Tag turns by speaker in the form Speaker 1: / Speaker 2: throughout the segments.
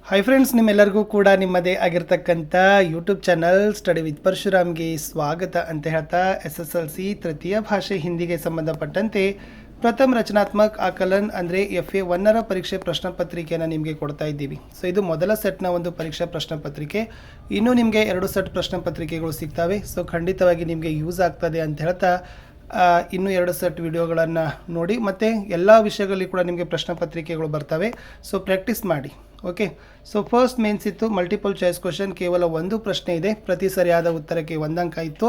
Speaker 1: Hi friends, ನಿಮ್ಮೆಲ್ಲರಿಗೂ ಕೂಡ ನಿಮ್ಮದೇ ಆಗಿರ್ತಕ್ಕಂಥ ಯೂಟ್ಯೂಬ್ ಚಾನಲ್ ಸ್ಟಡಿ ವಿತ್ ಪರಶುರಾಮ್ಗೆ ಸ್ವಾಗತ ಅಂತ ಹೇಳ್ತಾ SSLC ತೃತೀಯ ಭಾಷೆ ಹಿಂದಿಗೆ ಸಂಬಂಧಪಟ್ಟಂತೆ ಪ್ರಥಮ ರಚನಾತ್ಮಕ ಆಕಲನ್ ಅಂದರೆ FA 1ರ ಪರೀಕ್ಷೆ ಪ್ರಶ್ನೆ ಪತ್ರಿಕೆಯನ್ನು ನಿಮಗೆ ಕೊಡ್ತಾ ಇದ್ದೀವಿ. ಸೊ ಇದು ಮೊದಲ ಸೆಟ್ನ ಒಂದು ಪರೀಕ್ಷಾ ಪ್ರಶ್ನೆ ಪತ್ರಿಕೆ. ಇನ್ನೂ ನಿಮಗೆ 2 ಸೆಟ್ ಪ್ರಶ್ನೆ ಪತ್ರಿಕೆಗಳು ಸಿಗ್ತವೆ. ಸೊ ಖಂಡಿತವಾಗಿ ನಿಮಗೆ ಯೂಸ್ ಆಗ್ತದೆ ಅಂತ ಹೇಳ್ತಾ ಇನ್ನೂ 2 ಸೆಟ್ ವಿಡಿಯೋಗಳನ್ನು ನೋಡಿ, ಮತ್ತು ಎಲ್ಲ ವಿಷಯಗಳಲ್ಲಿ ಕೂಡ ನಿಮಗೆ ಪ್ರಶ್ನೆ ಪತ್ರಿಕೆಗಳು ಬರ್ತವೆ. ಸೊ ಪ್ರಾಕ್ಟೀಸ್ ಮಾಡಿ. ಓಕೆ, ಸೊ ಫಸ್ಟ್ ಮೇನ್ಸ್ ಇತ್ತು ಮಲ್ಟಿಪಲ್ ಚಾಯ್ಸ್ ಕ್ವಶನ್. ಕೇವಲ ಒಂದು ಪ್ರಶ್ನೆ ಇದೆ, ಪ್ರತಿ ಸರಿಯಾದ ಉತ್ತರಕ್ಕೆ 1 ಅಂಕ ಇತ್ತು.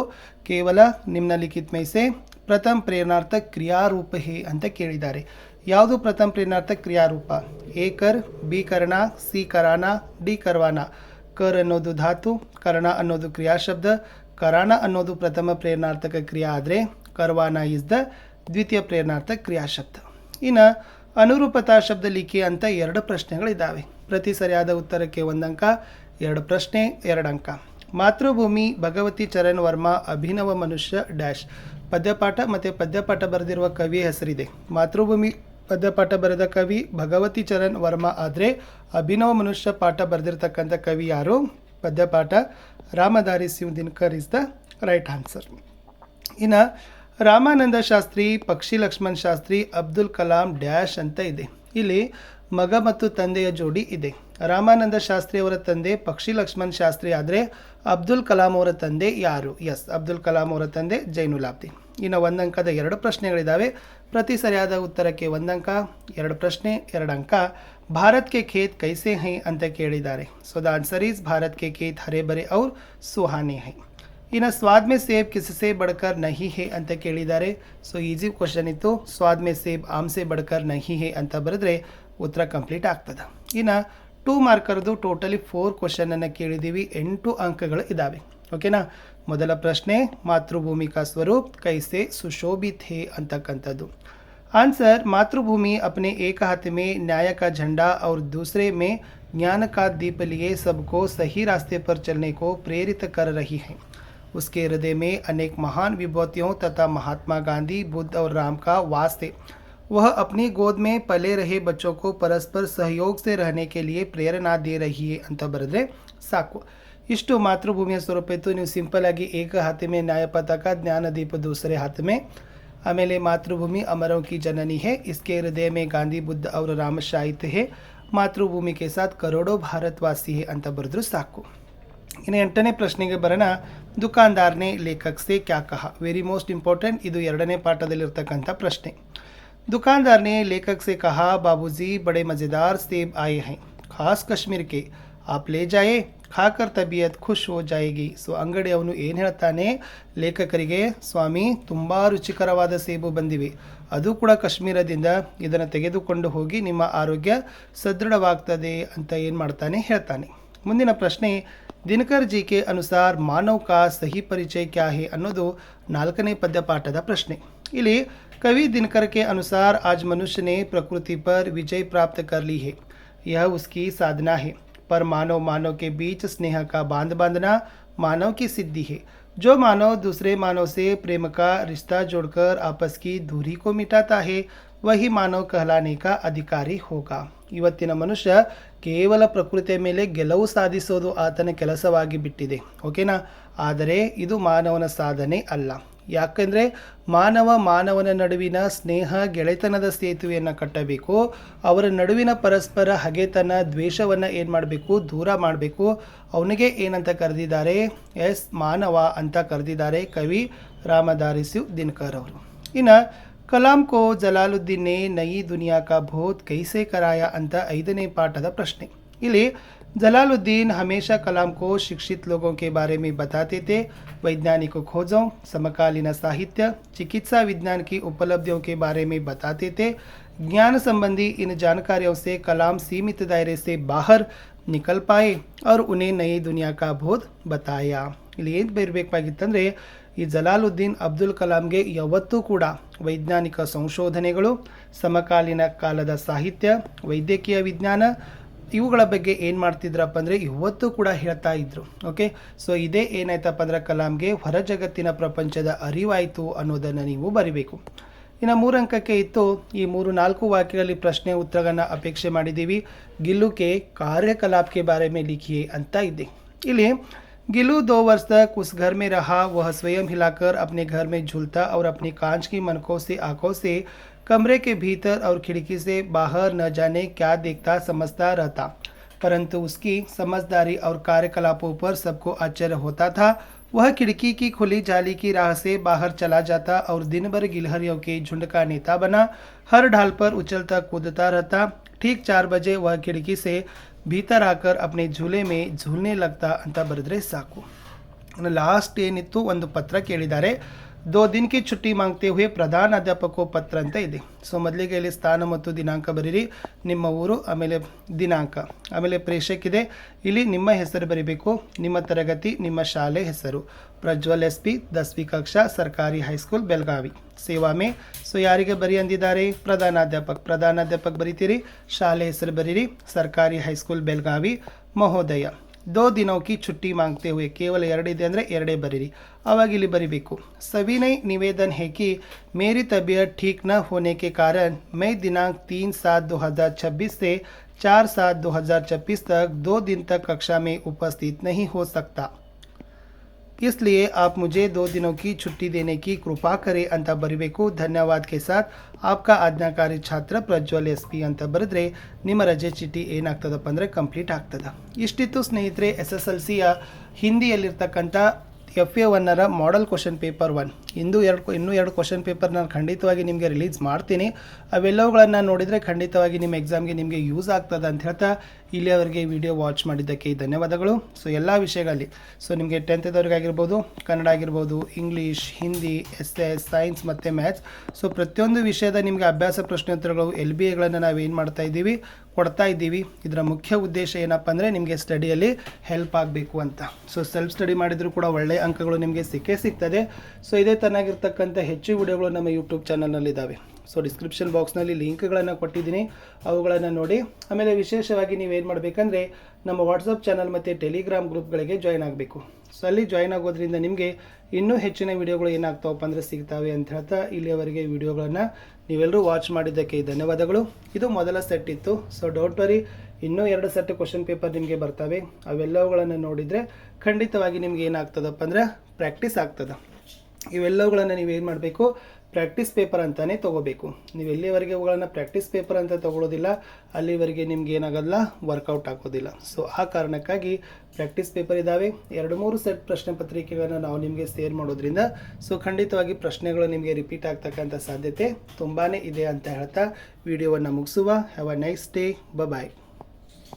Speaker 1: ಕೇವಲ ನಿಮ್ನಲಿಖಿತ में से ಪ್ರಥಮ ಪ್ರೇರಣಾರ್ಥಕ ಕ್ರಿಯಾರೂಪ ಹೇ ಅಂತ ಕೇಳಿದ್ದಾರೆ. ಯಾವುದು ಪ್ರಥಮ ಪ್ರೇರಣಾರ್ಥಕ ಕ್ರಿಯಾರೂಪ? ಎ ಕರ್, ಬಿ ಕರ್ಣ, ಸಿ ಕರಾನ, ಡಿ ಕರ್ವಾನ. ಕರ್ ಅನ್ನೋದು ಧಾತು, ಕರ್ಣ ಅನ್ನೋದು ಕ್ರಿಯಾಶಬ್ದ, ಕರಾನ ಅನ್ನೋದು ಪ್ರಥಮ ಪ್ರೇರಣಾರ್ಥಕ ಕ್ರಿಯಾ ಆದರೆ ಕರ್ವಾನ ಈಸ್ ದ ದ್ವಿತೀಯ ಪ್ರೇರಣಾರ್ಥಕ ಕ್ರಿಯಾಶಬ್ದ. ಇನ್ನು ಅನುರೂಪತಾ ಶಬ್ದ ಲಿಖಿ ಅಂತ 2 ಪ್ರಶ್ನೆಗಳಿದ್ದಾವೆ. ಪ್ರತಿ ಸರಿಯಾದ ಉತ್ತರಕ್ಕೆ 1 ಅಂಕ, 2 ಪ್ರಶ್ನೆ 2 ಅಂಕ. ಮಾತೃಭೂಮಿ ಭಗವತಿ ಚರಣ್ ವರ್ಮಾ ಅಭಿನವ ಮನುಷ್ಯ ಡ್ಯಾಶ್. ಪದ್ಯಪಾಠ ಮತ್ತು ಪದ್ಯಪಾಠ ಬರೆದಿರುವ ಕವಿಯ ಹೆಸರಿದೆ. ಮಾತೃಭೂಮಿ ಪದ್ಯಪಾಠ ಬರೆದ ಕವಿ ಭಗವತಿ ಚರಣ್ ವರ್ಮಾ ಆದರೆ ಅಭಿನವ ಮನುಷ್ಯ ಪಾಠ ಬರೆದಿರ್ತಕ್ಕಂಥ ಕವಿ ಯಾರು? ಪದ್ಯಪಾಠ Ramdhari Singh Dinkar is the right answer. ಇನ್ನು ರಾಮಾನಂದ ಶಾಸ್ತ್ರಿ, ಪಕ್ಷಿ ಲಕ್ಷ್ಮಣ್ ಶಾಸ್ತ್ರಿ, ಅಬ್ದುಲ್ ಕಲಾಂ ಡ್ಯಾಶ್ ಅಂತ ಇದೆ. ಇಲ್ಲಿ ಮಗ ಮತ್ತು ತಂದೆಯ ಜೋಡಿ ಇದೆ. ರಾಮಾನಂದ ಶಾಸ್ತ್ರಿ ಅವರ ತಂದೆ ಪಕ್ಷಿ ಲಕ್ಷ್ಮಣ್ ಶಾಸ್ತ್ರಿ ಆದರೆ ಅಬ್ದುಲ್ ಕಲಾಂ ಅವರ ತಂದೆ ಯಾರು? ಎಸ್, ಅಬ್ದುಲ್ ಕಲಾಂ ಅವರ ತಂದೆ ಜೈನುಲಾಬ್ದಿ. ಇನ್ನು 1 ಅಂಕದ 2 ಪ್ರಶ್ನೆಗಳಿದ್ದಾವೆ. ಪ್ರತಿ ಸರಿಯಾದ ಉತ್ತರಕ್ಕೆ 1 ಅಂಕ, 2 ಪ್ರಶ್ನೆ 2 ಅಂಕ. ಭಾರತ್ ಕೆ ಖೇತ್ ಕೈಸೆ ಹೈ ಅಂತ ಕೇಳಿದ್ದಾರೆ. So the answer is Bharat ಕೆ ಖೇತ್ ಹರೆ ಬರೆ ಔರ್ ಸುಹಾನೆ ಹೈ. ಇನ್ನು ಸ್ವಾದ್ ಮೇ ಸೇಬ್ ಕಿಸ್ಸೆ ಬಡ್ಕರ್ ನಹಿ ಹೇ ಅಂತ ಕೇಳಿದ್ದಾರೆ. ಸೊ ಈಸಿ ಕ್ವಶನ್ ಇತ್ತು. ಸ್ವಾದ್ ಮೇ ಸೇಬ್ ಆಮ್ಸೆ ಬಡ್ಕರ್ ನಹಿ ಹೇ ಅಂತ ಬರೆದ್ರೆ ಉತ್ತರ ಕಂಪ್ಲೀಟ್ ಆಗ್ತದೆ. ಇನ್ನು 2 ಮಾರ್ಕರ್ದು ಟೋಟಲಿ 4 ಕ್ವಶನನ್ನು ಕೇಳಿದ್ದೀವಿ. 8 ಅಂಕಗಳು ಇದ್ದಾವೆ. ಓಕೆನಾ. ಮೊದಲ ಪ್ರಶ್ನೆ ಮಾತೃಭೂಮಿ ಕಾ ಸ್ವರೂಪ್ ಕೈಸೆ ಸುಶೋಭಿತ್ ಹೇ ಅಂತಕ್ಕಂಥದ್ದು. आंसर मातृभूमि अपने एक हाथ में न्याय का झंडा और दूसरे में ज्ञान का दीप लिए सबको सही रास्ते पर चलने को प्रेरित कर रही है. उसके हृदय में अनेक महान विभूतियों तथा महात्मा गांधी, बुद्ध और राम का वास है. वह अपनी गोद में पले रहे बच्चों को परस्पर सहयोग से रहने के लिए प्रेरणा दे रही है ಅಂತ ಬರೆದ್ರೆ ಸಾಕು. ಇಷ್ಟು ಮಾತೃಭೂಮಿಯ ಸ್ವರೂಪ ಇತ್ತು. ನೀವು ಸಿಂಪಲ್ ಆಗಿ ಏಕ ಹಾತ್ ಮೇ ನ್ಯಾಯ ಪತಾಕ ಜ್ಞಾನ ದೀಪ दूसरे हाथ में. ಆಮೇಲೆ ಮಾತೃಭೂಮಿ ಅಮರೋं की जननी है, इसके हृदय में गांधी, बुद्ध और राम शाहित है. ಮಾತೃಭೂಮಿ के साथ करोड़ों भारतवासी है ಅಂತ ಬರೆದ್ರು ಸಾಕು. ಇನ್ನು 8ನೇ ಪ್ರಶ್ನೆಗೆ ಬರೋಣ. ದುಕಾನ್ದಾರ್ನೆ ಲೇಖಕ್ ಸೆ ಕ್ಯಾ ಕಹಾ. Very most important. ಇದು 2ನೇ ಪಾಠದಲ್ಲಿರ್ತಕ್ಕಂಥ ಪ್ರಶ್ನೆ. दुकानदार ने लेखक से कहा, बाबूजी बड़े मज़ेदार सेब आए हैं, खास कश्मीर के, आप ले जाए, खाकर तबीयत खुश हो जाएगी. ಸೊ ಅಂಗಡಿಯವನು ಏನು ಹೇಳ್ತಾನೆ ಲೇಖಕರಿಗೆ, ಸ್ವಾಮಿ ತುಂಬ ರುಚಿಕರವಾದ ಸೇಬು ಬಂದಿವೆ, ಅದು ಕೂಡ ಕಾಶ್ಮೀರದಿಂದ, ಇದನ್ನು ತೆಗೆದುಕೊಂಡು ಹೋಗಿ ನಿಮ್ಮ ಆರೋಗ್ಯ ಸದೃಢವಾಗ್ತದೆ ಅಂತ ಏನು ಮಾಡ್ತಾನೆ ಹೇಳ್ತಾನೆ. ಮುಂದಿನ ಪ್ರಶ್ನೆ, ದಿನಕರ್ ಜಿ ಕೆ ಅನುಸಾರ ಮಾನವ್ ಕಾ ಸಹಿ ಪರಿಚಯ ಕ್ಯಾ ಹೇ ಅನ್ನೋದು 4ನೇ ಪದ್ಯಪಾಠದ ಪ್ರಶ್ನೆ. ಇಲ್ಲಿ कवि दिनकर के अनुसार आज मनुष्य ने प्रकृति पर विजय प्राप्त कर ली है, यह उसकी साधना है. पर मानव मानव के बीच स्नेह का बांध बांधना मानव की सिद्धि है. जो मानव दूसरे मानव से प्रेम का रिश्ता जोड़कर आपस की दूरी को मिटाता है, वही मानव कहलाने का अधिकारी होगा. ಇವತ್ತಿನ ಮನುಷ್ಯ ಕೇವಲ ಪ್ರಕೃತಿಯ ಮೇಲೆ ಗೆಲುವು ಸಾಧಿಸೋದು ಆತನ ಕೆಲಸವಾಗಿ ಬಿಟ್ಟಿದೆ. ಓಕೆನಾ. ಆದರೆ ಇದು ಮಾನವನ ಸಾಧನೆ ಅಲ್ಲ. ಯಾಕೆಂದರೆ ಮಾನವನ ನಡುವಿನ ಸ್ನೇಹ ಗೆಳೆತನದ ಸೇತುವೆಯನ್ನು ಕಟ್ಟಬೇಕು. ಅವರ ನಡುವಿನ ಪರಸ್ಪರ ಹಗೆತನ ದ್ವೇಷವನ್ನು ಏನು ಮಾಡಬೇಕು, ದೂರ ಮಾಡಬೇಕು. ಅವನಿಗೆ ಏನಂತ ಕರೆದಿದ್ದಾರೆ? ಎಸ್, ಮಾನವ ಅಂತ ಕರೆದಿದ್ದಾರೆ ಕವಿ ರಾಮಧಾರಿ ಸಿಂಗ್ ದಿನಕರ್ ಅವರು. ಇನ್ನು ಕಲಾಂ ಕೋ ಜಲಾಲುದ್ದೀನ್ ನೆ ನಯಿ ದುನಿಯಾ ಕಾ ಬೋಧ್ ಕೈಸೆ ಕರಾಯ ಅಂತ 5ನೇ ಪಾಠದ ಪ್ರಶ್ನೆ. ಇಲ್ಲಿ जलालुद्दीन हमेशा कलाम को शिक्षित लोगों के बारे में बताते थे. वैज्ञानिक खोजों, समकालीन साहित्य, चिकित्सा विज्ञान की उपलब्धियों के बारे में बताते थे. ज्ञान संबंधी इन जानकारियों से कलाम सीमित दायरे से बाहर निकल पाए और उन्हें नई दुनिया का बोध बताया. ಇಲ್ಲಿ ಏನು ಬರಬೇಕಾಗಿತ್ತಂದರೆ, ಈ ಜಲಾಲುದ್ದೀನ್ ಅಬ್ದುಲ್ ಕಲಾಂಗೆ ಯಾವತ್ತೂ ಕೂಡ ವೈಜ್ಞಾನಿಕ ಸಂಶೋಧನೆಗಳು, ಸಮಕಾಲೀನ ಕಾಲದ ಸಾಹಿತ್ಯ, ವೈದ್ಯಕೀಯ ವಿಜ್ಞಾನ ಇವುಗಳ ಬಗ್ಗೆ ಏನು ಮಾಡ್ತಿದ್ರಪ್ಪ ಅಂದರೆ ಇವತ್ತು ಕೂಡ ಹೇಳ್ತಾ ಇದ್ರು. ಓಕೆ, ಸೊ ಇದೇ ಏನಾಯ್ತಪ್ಪ ಅಂದ್ರೆ ಕಲಾಂಗೆ ಹೊರ ಜಗತ್ತಿನ ಪ್ರಪಂಚದ ಅರಿವಾಯಿತು ಅನ್ನೋದನ್ನು ನೀವು ಬರಿಬೇಕು. ಇನ್ನು 3 ಅಂಕಕ್ಕೆ ಇತ್ತು. ಈ 3-4 ವಾಕ್ಯಗಳಲ್ಲಿ ಪ್ರಶ್ನೆ ಉತ್ತರಗಳನ್ನ ಅಪೇಕ್ಷೆ ಮಾಡಿದ್ದೀವಿ. ಗಿಲ್ಲು के कार्यकलाप के बारे में लिखिए ಅಂತ ಇದೆ. ಇಲ್ಲಿ गिल्लू 2 वर्ष तक उस घर में रहा. वह स्वयं हिलाकर अपने घर में झूलता और अपनी कांच की मनकों से आंखों से कमरे के भीतर और खिड़की से बाहर न जाने क्या देखता समझता रहता, परंतु उसकी समझदारी और कार्यकलापों पर सबको आश्चर्य होता था. वह खिड़की की खुली जाली की राह से बाहर चला जाता और दिन भर गिलहरियों के झुंड का नेता बना हर ढाल पर उछलता कूदता रहता. ठीक 4 बजे वह खिड़की से भीतर आकर अपने झूले में झूलने लगता ಅಂತ ಬರೆದ್ರೆ ಸಾಕು. ಲಾಸ್ಟ್ ಏನಿತ್ತು, ಒಂದು ಪತ್ರ ಕೇಳಿದ್ದಾರೆ. 2 दिन की छुट्टी मांगते हुए ಪ್ರಧಾನಾಧ್ಯಾಪಕ ಪತ್ರ ಅಂತ ಇದೆ. ಸೊ ಮೊದಲಿಗೆ ಇಲ್ಲಿ ಸ್ಥಾನ ಮತ್ತು ದಿನಾಂಕ ಬರೀರಿ, ನಿಮ್ಮ ಊರು, ಆಮೇಲೆ ದಿನಾಂಕ, ಆಮೇಲೆ ಪ್ರೇಷಕ್ ಇದೆ. ಇಲ್ಲಿ ನಿಮ್ಮ ಹೆಸರು ಬರೀಬೇಕು, ನಿಮ್ಮ ತರಗತಿ, ನಿಮ್ಮ ಶಾಲೆ ಹೆಸರು. ಪ್ರಜ್ವಲ್ SP 10वीं कक्षा ಸರ್ಕಾರಿ ಹೈಸ್ಕೂಲ್ ಬೆಳಗಾವಿ ಸೇವಾ ಮೇ. ಸೊ ಯಾರಿಗೆ ಬರಿ ಅಂದಿದ್ದಾರೆ? ಪ್ರಧಾನಾಧ್ಯಾಪಕ ಬರೀತೀರಿ, ಶಾಲೆ ಹೆಸರು ಬರೀರಿ, ಸರ್ಕಾರಿ ಹೈಸ್ಕೂಲ್ ಬೆಳಗಾವಿ ಮಹೋದಯ. 2 दिनों की छुट्टी मांगते हुए, ಕೇವಲ 2 ಇದೆ ಅಂದರೆ 2 ಬರೀರಿ. आवाग ಇಲ್ಲಿ ಬರೀಬೇಕು. सविनय निवेदन है कि मेरी तबीयत ठीक न होने के कारण मैं दिनांक 3/7/2026 से 4/7/2026 तक 2 दिन तक कक्षा में उपस्थित नहीं हो सकता, इसलिए आप मुझे 2 दिनों की छुट्टी देने की कृपा करें ಅಂತ ಬರೀಬೇಕು. ಧನ್ಯವಾದ के साथ आपका आज्ञाकारी छात्र प्रज्वल SP ಅಂತ ಬರೆದ್ರೆ ನಿಮ್ಮ ರಜೆ ಚೀಟಿ ಏನಾಗ್ತದಪ್ಪ ಅಂದರೆ ಕಂಪ್ಲೀಟ್ ಆಗ್ತದೆ. ಇಷ್ಟಿತ್ತು ಸ್ನೇಹಿತರೆ SSLCಯ ಹಿಂದಿಯಲ್ಲಿರ್ತಕ್ಕಂಥ FA1ರ ಮಾಡೆಲ್ ಕ್ವಶನ್ ಪೇಪರ್ 1. ಇನ್ನೂ 2 ಕ್ವಶನ್ ಪೇಪರ್ ನಾನು ಖಂಡಿತವಾಗಿ ನಿಮಗೆ ರಿಲೀಸ್ ಮಾಡ್ತೀನಿ. ಅವೆಲ್ಲವುಗಳನ್ನು ನೋಡಿದರೆ ಖಂಡಿತವಾಗಿ ನಿಮ್ಮ ಎಕ್ಸಾಮ್ಗೆ ನಿಮಗೆ ಯೂಸ್ ಆಗ್ತದೆ ಅಂತ ಹೇಳ್ತಾ ಇಲ್ಲಿಯವರೆಗೆ ವಿಡಿಯೋ ವಾಚ್ ಮಾಡಿದ್ದಕ್ಕೆ ಧನ್ಯವಾದಗಳು. ಸೊ ಎಲ್ಲ ವಿಷಯಗಳಲ್ಲಿ, ಸೊ ನಿಮಗೆ 10th ಆಗಿರ್ಬೋದು, ಕನ್ನಡ ಆಗಿರ್ಬೋದು, ಇಂಗ್ಲೀಷ್, ಹಿಂದಿ, SS, ಸೈನ್ಸ್ ಮತ್ತು ಮ್ಯಾಥ್ಸ್, ಸೊ ಪ್ರತಿಯೊಂದು ವಿಷಯದ ನಿಮಗೆ ಅಭ್ಯಾಸ ಪ್ರಶ್ನೋತ್ತರಗಳು LBAಗಳನ್ನು ನಾವೇನು ಕೊಡ್ತಾ ಇದ್ದೀವಿ. ಇದರ ಮುಖ್ಯ ಉದ್ದೇಶ ಏನಪ್ಪ ಅಂದರೆ ನಿಮಗೆ ಸ್ಟಡಿಯಲ್ಲಿ ಹೆಲ್ಪ್ ಆಗಬೇಕು ಅಂತ. ಸೊ ಸೆಲ್ಫ್ ಸ್ಟಡಿ ಮಾಡಿದರೂ ಕೂಡ ಒಳ್ಳೆಯ ಅಂಕಗಳು ನಿಮಗೆ ಸಿಗ್ತದೆ. ಸೊ ಇದೇ ತನ್ನಾಗಿರ್ತಕ್ಕಂಥ ಹೆಚ್ಚು ವಿಡಿಯೋಗಳು ನಮ್ಮ ಯೂಟ್ಯೂಬ್ ಚಾನಲ್ನಲ್ಲಿದ್ದಾವೆ. ಸೊ ಡಿಸ್ಕ್ರಿಪ್ಷನ್ ಬಾಕ್ಸ್ನಲ್ಲಿ ಲಿಂಕ್ಗಳನ್ನು ಕೊಟ್ಟಿದ್ದೀನಿ, ಅವುಗಳನ್ನು ನೋಡಿ. ಆಮೇಲೆ ವಿಶೇಷವಾಗಿ ನೀವೇನು ಮಾಡಬೇಕಂದ್ರೆ ನಮ್ಮ ವಾಟ್ಸಪ್ ಚಾನಲ್ ಮತ್ತು ಟೆಲಿಗ್ರಾಮ್ ಗ್ರೂಪ್ಗಳಿಗೆ ಜಾಯ್ನ್ ಆಗಬೇಕು. ಸೊ ಅಲ್ಲಿ ಜಾಯ್ನ್ ಆಗೋದ್ರಿಂದ ನಿಮಗೆ ಇನ್ನೂ ಹೆಚ್ಚಿನ ವಿಡಿಯೋಗಳು ಏನಾಗ್ತಾವಪ್ಪ ಅಂದರೆ ಸಿಗ್ತವೆ ಅಂತ ಹೇಳ್ತಾ ಇಲ್ಲಿಯವರೆಗೆ ವಿಡಿಯೋಗಳನ್ನು ನೀವೆಲ್ಲರೂ ವಾಚ್ ಮಾಡಿದ್ದಕ್ಕೆ ಧನ್ಯವಾದಗಳು. ಇದು ಮೊದಲ ಸೆಟ್ ಇತ್ತು. ಸೊ ಡೋಂಟ್ ವರಿ, ಇನ್ನೂ 2 ಸೆಟ್ ಕ್ವಶನ್ ಪೇಪರ್ ನಿಮಗೆ ಬರ್ತವೆ. ಅವೆಲ್ಲವುಗಳನ್ನು ನೋಡಿದರೆ ಖಂಡಿತವಾಗಿ ನಿಮ್ಗೆ ಏನಾಗ್ತದಪ್ಪ ಅಂದರೆ ಪ್ರಾಕ್ಟೀಸ್ ಆಗ್ತದೆ. ಇವೆಲ್ಲವುಗಳನ್ನು ನೀವೇನು ಮಾಡಬೇಕು, ಪ್ರಾಕ್ಟೀಸ್ ಪೇಪರ್ ಅಂತಲೇ ತೊಗೋಬೇಕು. ನೀವು ಎಲ್ಲಿವರೆಗೆ ಅವುಗಳನ್ನು ಪ್ರಾಕ್ಟೀಸ್ ಪೇಪರ್ ಅಂತ ತೊಗೊಳ್ಳೋದಿಲ್ಲ ಅಲ್ಲಿವರೆಗೆ ನಿಮ್ಗೆ ಏನಾಗೋದಿಲ್ಲ, ವರ್ಕೌಟ್ ಆಗೋದಿಲ್ಲ. ಸೊ ಆ ಕಾರಣಕ್ಕಾಗಿ ಪ್ರಾಕ್ಟೀಸ್ ಪೇಪರ್ ಇದ್ದಾವೆ. 2-3 ಸೆಟ್ ಪ್ರಶ್ನೆ ಪತ್ರಿಕೆಗಳನ್ನು ನಾವು ನಿಮಗೆ ಶೇರ್ ಮಾಡೋದ್ರಿಂದ ಸೊ ಖಂಡಿತವಾಗಿ ಪ್ರಶ್ನೆಗಳು ನಿಮಗೆ ರಿಪೀಟ್ ಆಗ್ತಕ್ಕಂಥ ಸಾಧ್ಯತೆ ತುಂಬಾ ಇದೆ ಅಂತ ಹೇಳ್ತಾ ವಿಡಿಯೋವನ್ನು ಮುಗಿಸುವ. Have a nice day. Bye.